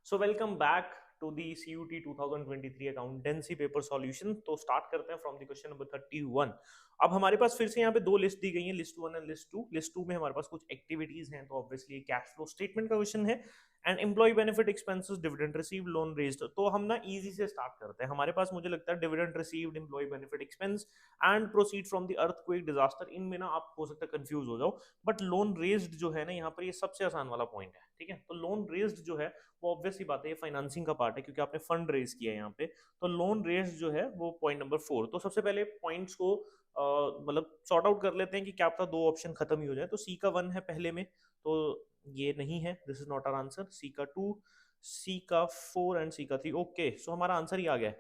So welcome back to the CUT 2023 accountancy paper solution. तो start करते हैं from the question number 31। अब हमारे पास फिर से यहाँ पे दो लिस्ट दी गई है, list one and list two. List two में हमारे पास कुछ एक्टिविटीज हैं, तो ऑब्वियसली कैश फ्लो स्टेटमेंट का क्वेश्चन है and employee benefit expenses, dividend received, loan raised. तो हम ना इजी से स्टार्ट करते हैं। हमारे पास मुझे लगता है dividend received, employee benefit expense and proceed from the earthquake disaster, इनमें ना आप हो सकता है कंफ्यूज हो जाओ। बट लोन रेज्ड जो है ना यहाँ पर, ये सबसे आसान वाला पॉइंट है। ठीक है, तो लोन रेज्ड जो है वो ऑब्वियस ही बात है, ये फाइनेंसिंग का पार्ट है क्योंकि आपने फंड रेज किया है यहाँ पे। तो लोन रेज जो है वो पॉइंट नंबर 4। तो सबसे पहले पॉइंट्स को मतलब सॉर्ट आउट कर लेते हैं कि क्या पता दो ऑप्शन खत्म ही हो जाए। तो सी का 1 है पहले में, तो ये नहीं है, this is not our answer. C का 2, सी का 4 एंड सी का 3। ओके, सो हमारा आंसर ही आ गया।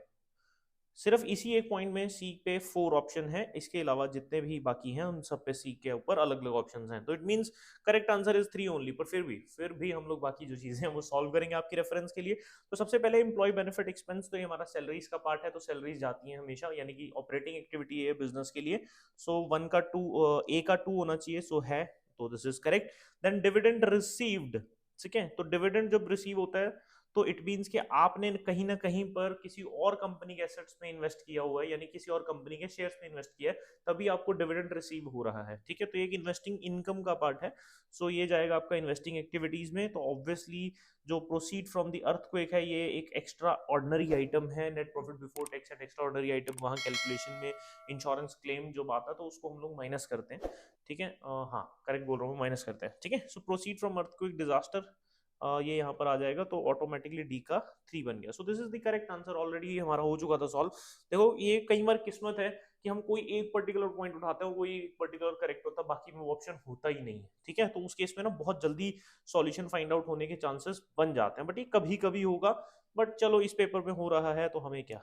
सिर्फ इसी एक पॉइंट में सी पे 4 ऑप्शन है, इसके अलावा जितने भी बाकी हैं उन सब पे सी के ऊपर अलग अलग ऑप्शन हैं। तो it means correct answer is 3 only. पर फिर भी हम लोग बाकी जो चीजें हैं वो सॉल्व करेंगे आपकी रेफरेंस के लिए। तो सबसे पहले एम्प्लॉय बेनिफिट एक्सपेंस, तो ये हमारा सैलरीज का पार्ट है। तो सैलरीज जाती है हमेशा, यानी कि ऑपरेटिंग एक्टिविटी है बिजनेस के लिए। सो वन का 2, ए का 2 होना चाहिए, सो है, तो this is correct. Then dividend received, ठीक है। तो डिविडेंड जब रिसीव होता है तो इट मीन्स कि आपने कहीं ना कहीं पर किसी और कंपनी के एसेट्स में इन्वेस्ट किया हुआ है, यानी किसी और कंपनी के शेयर्स में इन्वेस्ट किया है, तभी आपको डिविडेंड रिसीव हो रहा है। ठीक है, तो एक इन्वेस्टिंग इनकम का पार्ट है। सो ये जाएगा आपका इन्वेस्टिंग एक्टिविटीज में। तो ऑब्वियसली जो प्रोसीड फ्रॉम द अर्थक्वेक है, ये एक एक्स्ट्रा ऑर्डिनरी आइटम है। Net profit before tax and extra ordinary item, वहां कैलकुलेशन में इंश्योरेंस क्लेम जो आता है तो उसको हम लोग माइनस करते हैं। ठीक है, हाँ करेक्ट बोल रहा हूँ, माइनस करते हैं। ठीक है, सो प्रोसीड फ्रॉम अर्थक्वेक डिजास्टर, ये यहाँ पर आ जाएगा, तो ऑटोमेटिकली डी का 3 बन गया। सो this is the correct answer. Already हमारा हो चुका था सॉल्व। देखो ये कई बार किस्मत है कि हम कोई एक पर्टिकुलर पॉइंट उठाते हैं, कोई एक पर्टिकुलर करेक्ट होता है, बाकी में वो ऑप्शन होता ही नहीं है। ठीक है, तो उस केस में ना बहुत जल्दी सॉल्यूशन फाइंड आउट होने के चांसेस बन जाते हैं, बट ये कभी कभी होगा। बट चलो इस पेपर में हो रहा है तो हमें क्या,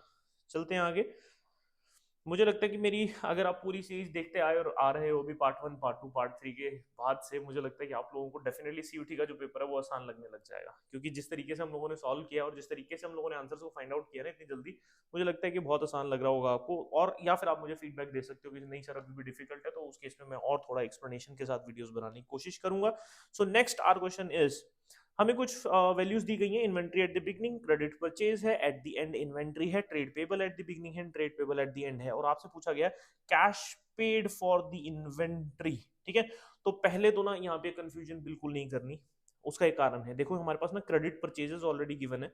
चलते हैं आगे। मुझे लगता है कि मेरी, अगर आप पूरी सीरीज देखते आए और आ रहे हो भी पार्ट 1 पार्ट 2 पार्ट 3 के बाद से, मुझे लगता है कि आप लोगों को डेफिनेटली सीयूटी का जो पेपर है वो आसान लगने लग जाएगा। क्योंकि जिस तरीके से हम लोगों ने सॉल्व किया और जिस तरीके से हम लोगों ने आंसर्स को फाइंड आउट किया ना इतनी जल्दी, मुझे लगता है कि बहुत आसान लग रहा होगा आपको। और या फिर आप मुझे फीडबैक दे सकते हो कि नहीं सर अभी भी डिफिकल्ट है, तो उस केस में मैं और थोड़ा एक्सप्लेनेशन के साथ वीडियोस बनाने की कोशिश करूंगा। So next our question is, हमें कुछ वैल्यूज दी गई हैं। Inventory at the beginning, credit purchase है, एट द एंड इन्वेंट्री है, trade payable at the beginning है, trade payable at the end है। और आपसे पूछा गया cash paid for the inventory. ठीक है, तो पहले तो ना यहाँ पे कंफ्यूजन बिल्कुल नहीं करनी। उसका एक कारण है, देखो हमारे पास ना क्रेडिट परचेजेस ऑलरेडी गिवन है।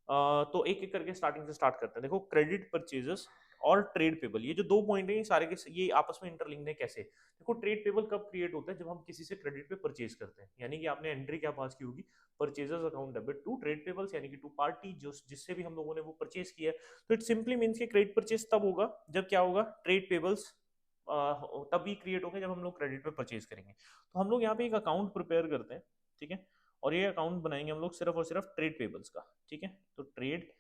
तो एक एक करके स्टार्टिंग से स्टार्ट करते हैं। देखो क्रेडिट परचेजेस और ट्रेड पेबल, ये जो दो पॉइंट है ये सारे के ये आपस में इंटरलिंक्ड है। कैसे? देखो ट्रेड पेबल कब क्रिएट होता है, जब हम किसी से क्रेडिट पे परचेज करते हैं। यानी कि आपने एंट्री क्या पास की होगी, purchasers account debit to trade payables, यानी कि टू पार्टी जो जिससे भी हम लोगों ने वो परचेज किया है। तो इट सिंपली मीन्स कि क्रेडिट परचेज तब होगा जब क्या होगा, ट्रेड पेबल्स तभी क्रिएट होंगे जब हम लोग क्रेडिट पे परचेज करेंगे। तो हम लोग यहाँ पे एक अकाउंट प्रिपेयर करते हैं। ठीक है, और ये अकाउंट बनाएंगे हम लोग सिर्फ और सिर्फ ट्रेड पेबल्स का। ठीक है, तो ट्रेड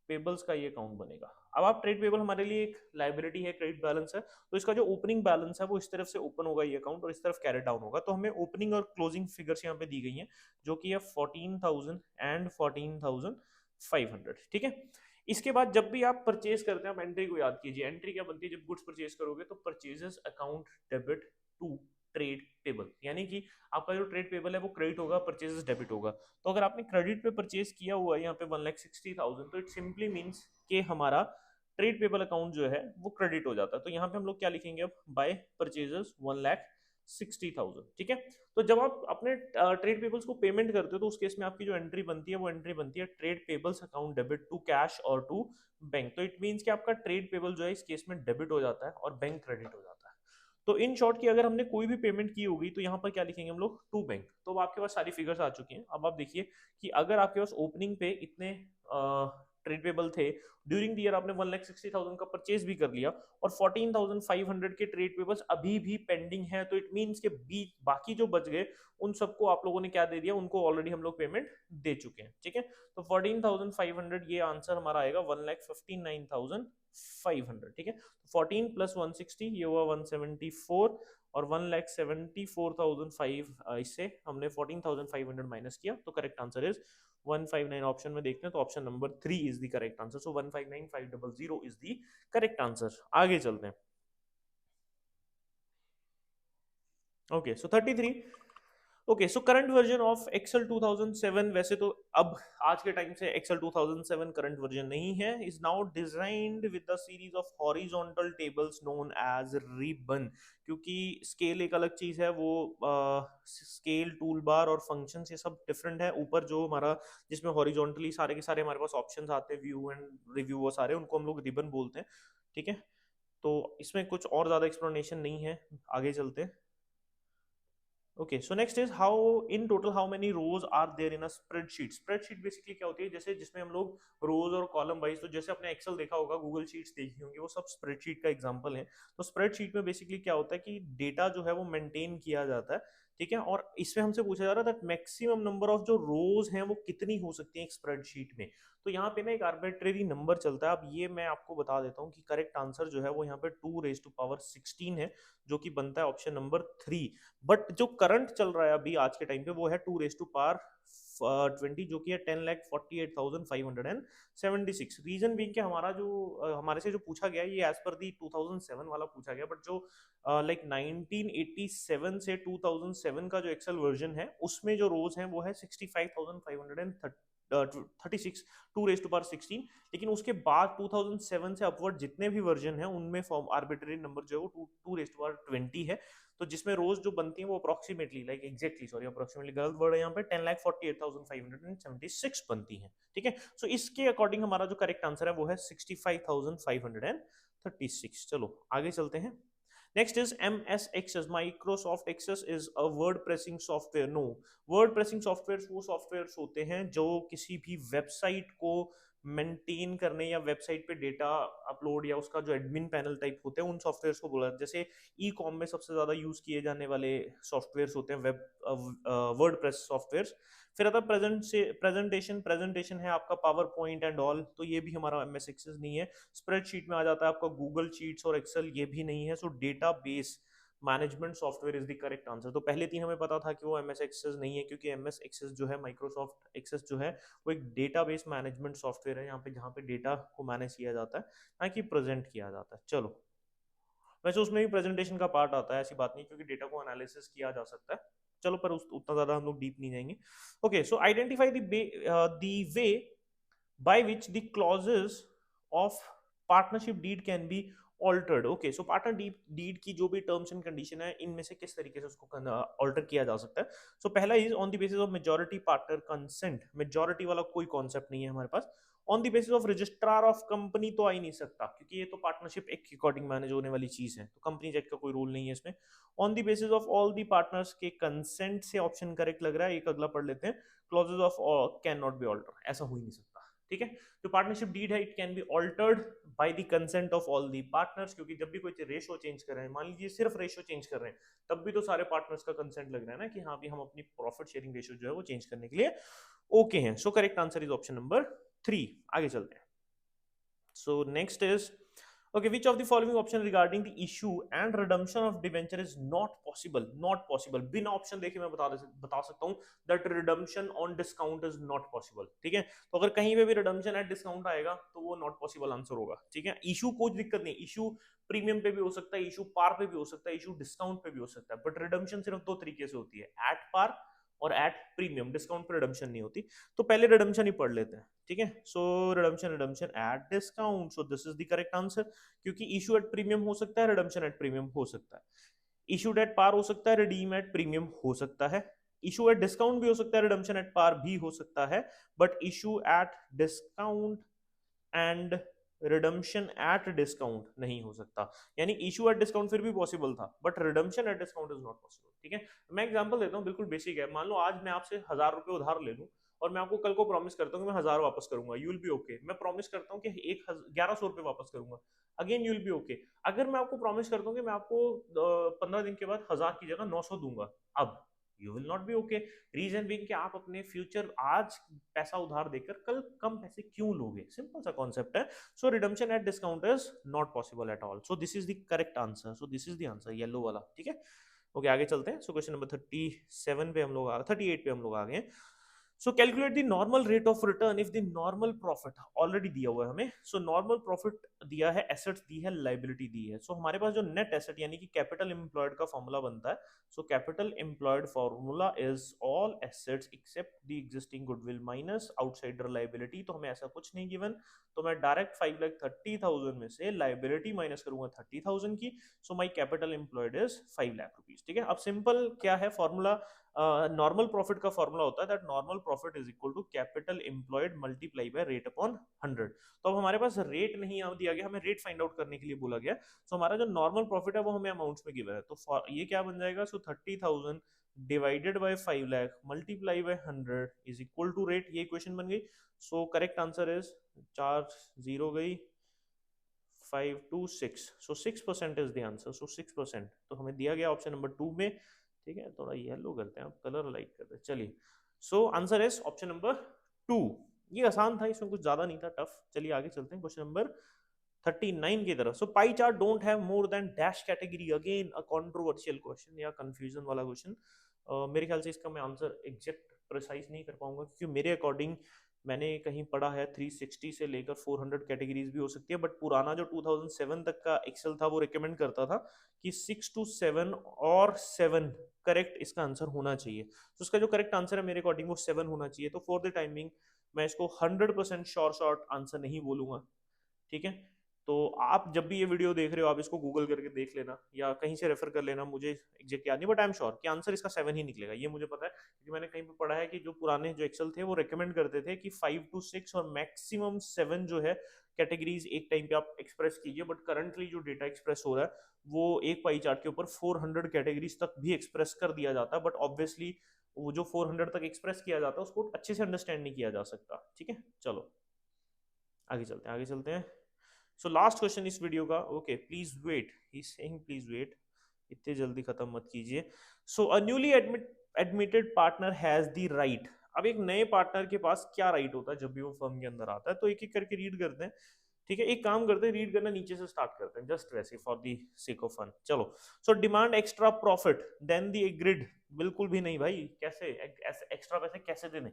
पेबल्स का ये अकाउंट बनेगा। अब आप ट्रेड पेबल हमारे लिए एक लाइबिलिटी है, क्रेडिट बैलेंस है, तो इसका जो ओपनिंग बैलेंस है वो इस तरफ से ओपन होगा ये अकाउंट, और इस तरफ कैरी डाउन होगा। तो हमें ओपनिंग और क्लोजिंग फिगर्स यहाँ पे दी गई हैं, जो कि है 14,000 एंड 14,500। ठीक है, इसके बाद जब भी आप परचेज करते हैं, आप एंट्री को याद कीजिए। एंट्री क्या बनती है, जब गुड्स परचेज करोगे तो purchases account debit to trade payable, यानी कि आपका जो ट्रेड पेबल है वो क्रेडिट होगा, परचेजेस डेबिट होगा। तो अगर आपने क्रेडिट पे परचेज किया हुआ है यहाँ पे 1,60,000, तो इट सिंपली मीन्स कि हमारा ट्रेड पेबल अकाउंट जो है वो क्रेडिट हो जाता है। तो यहाँ पे हम लोग क्या लिखेंगे अब, बाय परचेजेस 1,60,000। ठीक है, तो जब आप अपने ट्रेड पेबल्स को पेमेंट करते हो तो उस केस में आपकी जो एंट्री बनती है वो एंट्री बनती है trade payables account debit to cash और टू बैंक। तो इट मीन्स कि आपका ट्रेड पेबल जो है इस केस में डेबिट हो जाता है और बैंक क्रेडिट हो जाता है। तो इन शॉर्ट की अगर हमने कोई भी पेमेंट की होगी तो यहाँ पर क्या लिखेंगे हम लोग, टू बैंक। तो अब आपके पास सारी फिगर्स आ चुकी हैं। अब आप देखिए कि अगर आपके पास ओपनिंग पे इतने ट्रेड पेबल थे, ड्यूरिंग द ईयर आपने 1,60,000 का परचेज भी कर लिया और 14,500 के ट्रेड पेबल्स अभी भी पेंडिंग है, तो इट मीन्स के बीच बाकी जो बच गए उन सबको आप लोगों ने क्या दे दिया, उनको ऑलरेडी हम लोग पेमेंट दे चुके हैं। ठीक है, तो 14,500 ये आंसर हमारा आएगा 1,59,500। ठीक है, 14 प्लस 160 ये हुआ 174, और 1,74,500 इससे हमने 14,500 माइनस किया, तो करेक्ट आंसर इज 159। ऑप्शन में देखते हैं तो option number 3 is the correct answer. So 159,500 is the correct answer. आगे चलते हैं। Okay, so 33। Okay, so current version of Excel 2007, वैसे तो अब आज के टाइम से एक्सेल 2007 करंट वर्जन नहीं है, is now designed with the series of horizontal tables known as ribbon, क्योंकि स्केल एक अलग चीज है, वो स्केल टूल बार और फंक्शन ये सब डिफरेंट है। ऊपर जो हमारा जिसमें हॉरिजॉन्टली सारे के सारे हमारे पास ऑप्शंस आते हैं, व्यू एंड रिव्यू, वो सारे उनको हम लोग रिबन बोलते हैं। ठीक है, तो इसमें कुछ और ज्यादा एक्सप्लेनेशन नहीं है, आगे चलते हैं। Okay, so next is how in total how many rows are there in a spreadsheet. Spreadsheet basically क्या होती है, जैसे जिसमें हम लोग रोज और कॉलम वाइज, तो जैसे अपने एक्सेल देखा होगा, गूगल शीट्स देखी होंगी, वो सब स्प्रेडशीट का एग्जांपल है। तो स्प्रेडशीट में बेसिकली क्या होता है कि डेटा जो है वो मेंटेन किया जाता है। ठीक है, और इसमें हमसे पूछा जा रहा है दैट मैक्सिमम नंबर ऑफ जो रोज हैं वो कितनी हो सकती है एक स्प्रेडशीट में। तो यहाँ पे ना एक आर्बिट्रेरी नंबर चलता है। अब ये मैं आपको बता देता हूँ कि करेक्ट आंसर जो है वो यहाँ पे 2 रेज़ टू पावर 16 है, जो कि बनता है ऑप्शन नंबर 3। बट जो करंट चल रहा है अभी आज के टाइम पे वो है 2 रेज़ टू पावर 20, जो कि है 10,48,576। रीजन बीइंग कि हमारा जो हमारे से जो पूछा गया है ये एज पर दी 2007 वाला पूछा गया, बट जो लाइक 1987 से 2007 का जो एक्सेल वर्जन है उसमें जो रोज हैं वो है 65,536, 2 रेज़ टू पावर 16। लेकिन उसके बाद 2007 से अपवर्ड जितने भी वर्जन हैं उनमें फॉर्म आर्बिट्रेरी नंबर जो है वो 2 रेज़ टू पावर 20 है। तो जिसमें रोज जो बनती है वो approximately, like exactly, sorry approximately गलत वर्ड है यहाँ पे, 10,48,576 बनती है। ठीक है, सो इसके अकॉर्डिंग हमारा जो करेक्ट आंसर है वो है 65,536। चलो आगे चलते हैं। Next is MS Access. Microsoft Access is a word pressing software. No, word pressing softwares वो सॉफ्टवेयर होते हैं जो किसी भी वेबसाइट को मेंटेन करने या वेबसाइट पे डेटा अपलोड या उसका जो एडमिन पैनल टाइप होते हैं उन सॉफ्टवेयर्स को बोला जाता है। जैसे ई कॉम में सबसे ज्यादा यूज किए जाने वाले सॉफ्टवेयर्स होते हैं वेब वर्ड प्रेस सॉफ्टवेयर्स। फिर आता है प्रेजेंटेशन। प्रेजेंटेशन है आपका पावर पॉइंट एंड ऑल, तो ये भी हमारा एमएस एक्सेस नहीं है। स्प्रेडशीट में आ जाता है आपका गूगल शीट्स और एक्सेल, ये भी नहीं है। सो data base management software is the correct answer. तो पहले 3 हमें पता था कि वो एमएस एक्सेस नहीं है, क्योंकि एमएस एक्सेस जो है, माइक्रोसॉफ्ट एक्सेस जो है वो एक डेटाबेस मैनेजमेंट सॉफ्टवेयर है, यहाँ पे जहाँ पे डेटा को मैनेज किया जाता है, ना कि प्रेजेंट किया जाता है। चलो, वैसे उसमें भी प्रेजेंटेशन का पार्ट आता है, ऐसी बात नहीं, क्योंकि डेटा को एनालिसिस किया जा सकता है। चलो, पर उतना ज्यादा हम लोग डीप नहीं जाएंगे। Okay, so identify the way by which the clauses of partnership deed can be altered. Okay, so partner deed की जो भी टर्म्स एंड कंडीशन है इनमें से किस तरीके से उसको ऑल्टर किया जा सकता है। सो पहला is on the basis of majority partner consent. Majority वाला कोई कॉन्सेप्ट नहीं है हमारे पास। On the basis of registrar of company तो आ ही नहीं सकता, क्योंकि ये तो पार्टनरशिप एक के अकॉर्डिंग मैनेज होने वाली चीज है, तो कंपनी एक्ट का कोई रूल नहीं है इसमें। On the basis of all the partners के कंसेंट से ऑप्शन करेक्ट लग रहा है। एक अगला पढ़ लेते हैं, clauses of can not be alter, ऐसा हो ही नहीं सकता। ठीक है, जो पार्टनरशिप डीड है it can be altered by the consent of all the partners, क्योंकि जब भी कोई रेशो चेंज कर रहे हैं, मान लीजिए सिर्फ रेशो चेंज कर रहे हैं, तब भी तो सारे पार्टनर्स का कंसेंट लग रहा है ना, कि हाँ भी हम अपनी प्रॉफिट शेयरिंग रेशो जो है वो चेंज करने के लिए ओके हैं। So correct answer is option number 3। आगे चलते हैं। सो next is okay, which of the following option regarding the issue and redemption of debenture is not possible? Not possible, बिना ऑप्शन देखे मैं बता सकता हूँ that redemption on discount is not possible। ठीक है, तो अगर कहीं पे भी redemption at discount आएगा तो वो not possible आंसर होगा। ठीक है, इशू कोई दिक्कत नहीं, इशू प्रीमियम पे भी हो सकता है, इशू पार पे भी हो सकता है, इशू डिस्काउंट पे भी हो सकता है, बट रिडम्पशन सिर्फ 2 तरीके से होती है, एट पार और एट प्रीमियम। डिस्काउंट पे रिडम्पशन नहीं होती। तो पहले रिडम्पशन ही पढ़ लेते हैं। ठीक है, so redemption redemption at discount, so this is the correct answer, क्योंकि इशू एट प्रीमियम हो सकता है, रिडम्पशन एट प्रीमियम हो सकता है। इशूड एट पार हो सकता है, रिडीम एट प्रीमियम हो सकता है। इशू एट डिस्काउंट भी हो सकता है, रिडम्पशन एट पार भी हो सकता है, but issue at discount and redemption at discount नहीं हो सकता। यानी इशू एट डिस्काउंट फिर भी पॉसिबल था, but redemption at discount is not possible. ठीक है, मैं एग्जांपल देता हूँ, बिल्कुल बेसिक है। मान लो आज मैं आपसे 1,000 रुपए उधार ले लूं और मैं आपको कल को प्रॉमिस करता हूँ कि मैं 1,000 वापस करूंगा, यू विल बी ओके। मैं प्रॉमिस करता हूँ कि 1,100 रुपए वापस करूंगा, again you will be okay. अगर मैं आपको प्रॉमिस करता हूँ कि मैं आपको 15 दिन के बाद 1,000 की जगह 900 दूंगा, अब you will not be okay. Reason being कि आप अपने फ्यूचर आज पैसा उधार देकर कल कम पैसे क्यों लोगे, सिंपल सा कॉन्सेप्ट है। So redemption at discount is not possible at all. So this is the correct answer. So this is the answer, yellow वाला। ठीक है, ओके, आगे चलते हैं। सो क्वेश्चन नंबर 37 पे हम लोग 38 पे हम लोग आ गए। सो calculate the normal rate of return if the normal profit already दिया हुआ है हमें। सो नॉर्मल प्रॉफिट दिया है, एसेट्स दी है, लाइबिलिटी दी है। सो हमारे पास जो नेट एसेट यानी कि कैपिटल एम्प्लॉयड का फॉर्मूला बनता है। So capital employed formula is all assets except the existing goodwill minus outsider liability. तो हमें ऐसा कुछ नहीं गिवन, तो मैं डायरेक्ट 5,30,000 में से लाइबिलिटी माइनस करूंगा 30,000 की। So my capital employed is 5,00,000 rupees. ठीक है, अब सिंपल क्या है फॉर्मूला, नॉर्मल प्रॉफिट का फॉर्मूला होता है that normal profit is equal to capital employed multiply by rate upon 100। तो अब हमारे पास रेट नहीं दिया गया, हमें रेट फाइंड आउट करने के लिए बोला गया। सो हमारा जो नॉर्मल प्रॉफिट है वो हमें अमाउंट्स में गिवन है, तो ये क्या बन जाएगा, so 30,000 divided by 5,00,000 multiply by 100 is equal to rate. ये इक्वेशन बन गई। सो करेक्ट आंसर इज 4 0 गई 5 2 6। सो 6% इज द आंसर। सो 6% तो हमें दिया गया ऑप्शन नंबर 2 में। ठीक है, थोड़ा येलो करते हैं, आप कलर लाइक करते हैं। चलिए, so answer is option number 2। ये आसान था, इसमें कुछ ज्यादा नहीं था टफ। चलिए आगे चलते हैं क्वेश्चन नंबर 39 की तरफ। So pie chart don't have more than dash category, again a controversial question या कंफ्यूजन वाला क्वेश्चन। मेरे ख्याल से इसका मैं आंसर एग्जैक्ट प्रिसाइज नहीं कर पाऊंगा, क्योंकि मेरे अकॉर्डिंग मैंने कहीं पढ़ा है 360 से लेकर 400 कैटेगरीज भी हो सकती है, बट पुराना जो 2007 तक का एक्सेल था वो रिकमेंड करता था कि 6 to 7 और 7 करेक्ट इसका आंसर होना चाहिए। तो उसका जो करेक्ट आंसर है मेरे अकॉर्डिंग वो 7 होना चाहिए। तो फॉर द टाइमिंग मैं इसको 100% शॉर्ट आंसर नहीं बोलूंगा। ठीक है, तो आप जब भी ये वीडियो देख रहे हो आप इसको गूगल करके देख लेना या कहीं से रेफर कर लेना, मुझे एग्जैक्ट याद नहीं, बट आई एम श्योर कि आंसर इसका 7 ही निकलेगा, ये मुझे पता है, क्योंकि मैंने कहीं पे पढ़ा है कि जो पुराने जो एक्सेल थे वो रेकमेंड करते थे कि 5 to 6 और मैक्सिमम 7 जो है कैटेगरीज एक टाइम पे आप एक्सप्रेस कीजिए। बट करंटली जो डेटा एक्सप्रेस हो रहा है वो एक पाई चार्ट के ऊपर 400 कैटेगरीज तक भी एक्सप्रेस कर दिया जाता है, बट ऑब्वियसली वो जो 400 तक एक्सप्रेस किया जाता है उसको अच्छे से अंडरस्टैंड नहीं किया जा सकता। ठीक है, चलो आगे चलते हैं, आगे चलते हैं। सो लास्ट क्वेश्चन इस वीडियो का, okay please wait, he saying please wait, इतने जल्दी खत्म मत कीजिए। So a newly admitted partner has the right. अब एक नए पार्टनर के पास क्या राइट होता है जब भी वो फर्म के अंदर आता है, तो एक एक करके रीड करते हैं। ठीक है, एक काम करते हैं, रीड करना नीचे से स्टार्ट करते हैं, जस्ट वैसे for the sake of fun. चलो, so demand extra profit then the agreed. बिल्कुल भी नहीं भाई, कैसे एक्स्ट्रा पैसे कैसे देने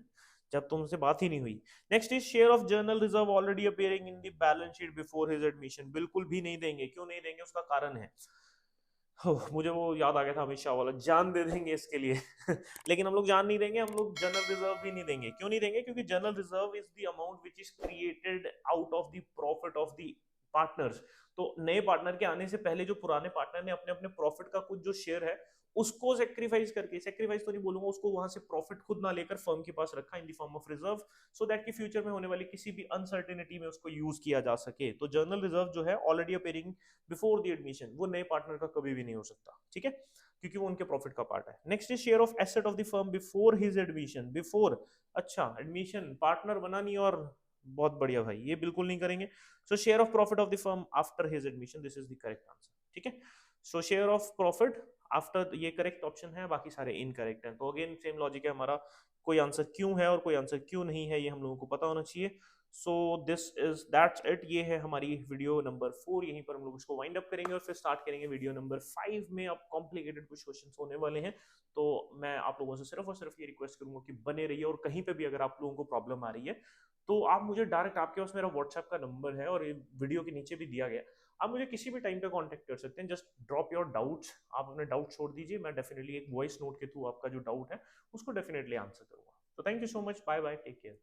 जब तुमसे बात ही नहीं हुई। Next is share of journal reserve already appearing in the balance sheet before his admission. बिल्कुल भी नहीं देंगे, क्यों नहीं देंगे उसका कारण है। मुझे वो याद आ गया था अमित शाह वाला, जान दे देंगे इसके लिए लेकिन हम लोग जान नहीं देंगे, हम लोग जनरल रिजर्व भी नहीं देंगे। क्यों नहीं देंगे, क्योंकि general reserve is the amount which is created out of the profit of the partners. तो नए पार्टनर के आने से पहले जो पुराने पार्टनर ने अपने अपने प्रॉफिट का कुछ जो शेयर है उसको सेक्रीफाइस करके, सेक्रीफाइस तो नहीं बोलूंगा, उसको वहां से प्रॉफिट खुद ना लेकर फर्म के पास रखा in the form of reserve, so that कि फ्यूचर में होने वाली किसी भी अनसर्टेनिटी में उसको यूज किया जा सके। तो जर्नल रिजर्व जो है already appearing before the admission, वो नए पार्टनर का कभी भी नहीं हो सकता। ठीक है, क्योंकि वो उनके प्रॉफिट का पार्ट है। Next is share of asset of the firm before his admission. Before, अच्छा एडमिशन पार्टनर बना नहीं, और बहुत बढ़िया भाई, ये बिल्कुल नहीं करेंगे। सो share of profit of the firm after his admission, this is the correct answer. ठीक है, सो शेयर ऑफ प्रॉफिट आफ्टर, ये करेक्ट ऑप्शन है, बाकी सारे इनकरेक्ट हैं। तो अगेन सेम लॉजिक है हमारा, कोई आंसर क्यों है और कोई आंसर क्यों नहीं है ये हम लोगों को पता होना चाहिए। सो दिस इज दैट्स इट, ये है हमारी वीडियो नंबर 4। यहीं पर हम लोग इसको वाइंड अप करेंगे और फिर स्टार्ट करेंगे वीडियो नंबर 5 में। अब कॉम्प्लिकेटेड कुछ क्वेश्चन होने वाले हैं, तो मैं आप लोगों से सिर्फ और सिर्फ ये रिक्वेस्ट करूंगा कि बने रहिए, और कहीं पे भी अगर आप लोगों को प्रॉब्लम आ रही है तो आप मुझे डायरेक्ट, आपके पास मेरा व्हाट्सएप का नंबर है और ये वीडियो के नीचे भी दिया गया, आप मुझे किसी भी टाइम पे कांटेक्ट कर सकते हैं। जस्ट ड्रॉप योर डाउट्स, आप अपने डाउट छोड़ दीजिए, मैं डेफिनेटली एक वॉइस नोट के थ्रू आपका जो डाउट है उसको डेफिनेटली आंसर करूंगा। तो thank you so much, bye bye, take care.